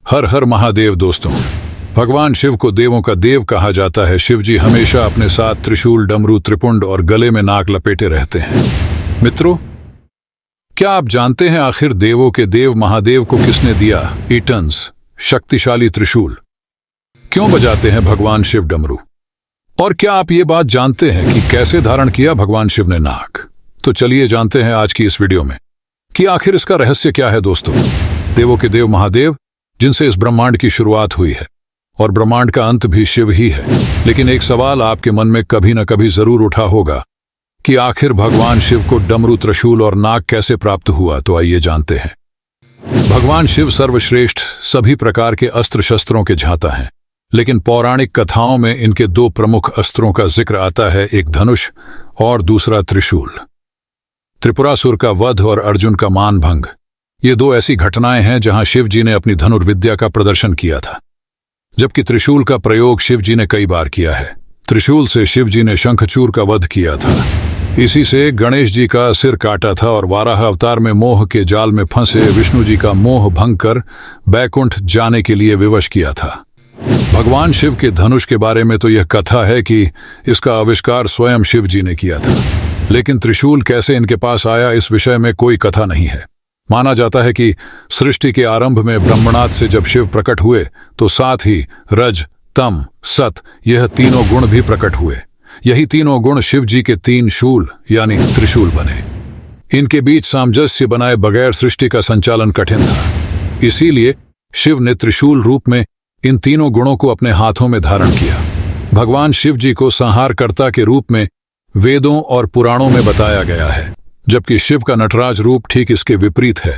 हर हर महादेव दोस्तों। भगवान शिव को देवों का देव कहा जाता है। शिव जी हमेशा अपने साथ त्रिशूल, डमरू, त्रिपुंड और गले में नाग लपेटे रहते हैं। मित्रों, क्या आप जानते हैं आखिर देवों के देव महादेव को किसने दिया ईटन्स शक्तिशाली त्रिशूल? क्यों बजाते हैं भगवान शिव डमरू? और क्या आप ये बात जानते हैं कि कैसे धारण किया भगवान शिव ने नाग? तो चलिए जानते हैं आज की इस वीडियो में कि आखिर इसका रहस्य क्या है। दोस्तों, देवों के देव महादेव, जिनसे इस ब्रह्मांड की शुरुआत हुई है और ब्रह्मांड का अंत भी शिव ही है। लेकिन एक सवाल आपके मन में कभी न कभी जरूर उठा होगा कि आखिर भगवान शिव को डमरू, त्रिशूल और नाग कैसे प्राप्त हुआ। तो आइए जानते हैं। भगवान शिव सर्वश्रेष्ठ सभी प्रकार के अस्त्र शस्त्रों के झाता हैं, लेकिन पौराणिक कथाओं में इनके दो प्रमुख अस्त्रों का जिक्र आता है, एक धनुष और दूसरा त्रिशूल। त्रिपुरासुर का वध और अर्जुन का मानभंग, ये दो ऐसी घटनाएं हैं जहां शिव जी ने अपनी धनुर्विद्या का प्रदर्शन किया था, जबकि त्रिशूल का प्रयोग शिव जी ने कई बार किया है। त्रिशूल से शिव जी ने शंखचूर का वध किया था, इसी से गणेश जी का सिर काटा था और वाराह अवतार में मोह के जाल में फंसे विष्णु जी का मोह भंग कर बैकुंठ जाने के लिए विवश किया था। भगवान शिव के धनुष के बारे में तो यह कथा है कि इसका आविष्कार स्वयं शिव जी ने किया था, लेकिन त्रिशूल कैसे इनके पास आया, इस विषय में कोई कथा नहीं है। माना जाता है कि सृष्टि के आरंभ में ब्रह्मनाथ से जब शिव प्रकट हुए तो साथ ही रज, तम, सत, यह तीनों गुण भी प्रकट हुए। यही तीनों गुण शिव जी के तीन शूल यानी त्रिशूल बने। इनके बीच सामंजस्य बनाए बगैर सृष्टि का संचालन कठिन था। इसीलिए शिव ने त्रिशूल रूप में इन तीनों गुणों को अपने हाथों में धारण किया। भगवान शिव जी को संहारकर्ता के रूप में वेदों और पुराणों में बताया गया है, जबकि शिव का नटराज रूप ठीक इसके विपरीत है।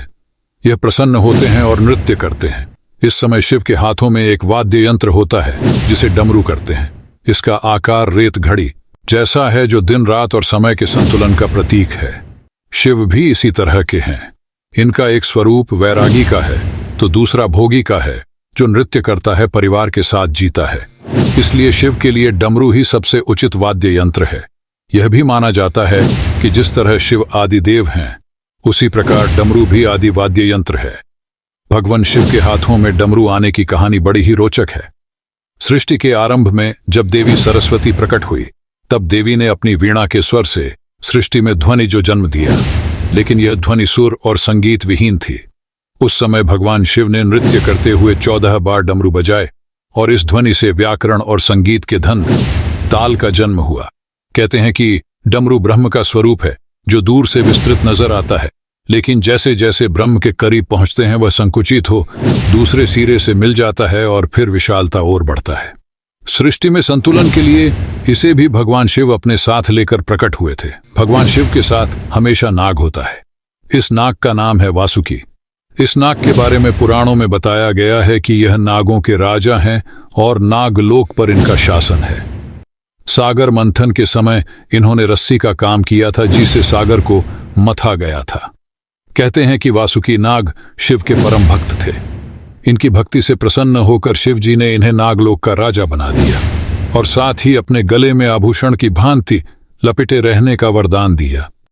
यह प्रसन्न होते हैं और नृत्य करते हैं। इस समय शिव के हाथों में एक वाद्य यंत्र होता है जिसे डमरू करते हैं। इसका आकार रेत घड़ी जैसा है, जो दिन रात और समय के संतुलन का प्रतीक है। शिव भी इसी तरह के हैं। इनका एक स्वरूप वैरागी का है तो दूसरा भोगी का है, जो नृत्य करता है, परिवार के साथ जीता है। इसलिए शिव के लिए डमरू ही सबसे उचित वाद्य यंत्र है। यह भी माना जाता है कि जिस तरह शिव आदि देव हैं, उसी प्रकार डमरू भी आदि वाद्य यंत्र है। भगवान शिव के हाथों में डमरू आने की कहानी बड़ी ही रोचक है। सृष्टि के आरंभ में जब देवी सरस्वती प्रकट हुई, तब देवी ने अपनी वीणा के स्वर से सृष्टि में ध्वनि जो जन्म दिया, लेकिन यह ध्वनि सुर और संगीत विहीन थी। उस समय भगवान शिव ने नृत्य करते हुए 14 बार डमरू बजाए और इस ध्वनि से व्याकरण और संगीत के धन ताल का जन्म हुआ। कहते हैं कि डमरू ब्रह्म का स्वरूप है, जो दूर से विस्तृत नजर आता है, लेकिन जैसे जैसे ब्रह्म के करीब पहुंचते हैं वह संकुचित हो दूसरे सिरे से मिल जाता है और फिर विशालता और बढ़ता है। सृष्टि में संतुलन के लिए इसे भी भगवान शिव अपने साथ लेकर प्रकट हुए थे। भगवान शिव के साथ हमेशा नाग होता है। इस नाग का नाम है वासुकी। इस नाग के बारे में पुराणों में बताया गया है कि यह नागों के राजा हैं और नागलोक पर इनका शासन है। सागर मंथन के समय इन्होंने रस्सी का काम किया था, जिससे सागर को मथा गया था। कहते हैं कि वासुकी नाग शिव के परम भक्त थे। इनकी भक्ति से प्रसन्न होकर शिव जी ने इन्हें नागलोक का राजा बना दिया और साथ ही अपने गले में आभूषण की भांति लपेटे रहने का वरदान दिया।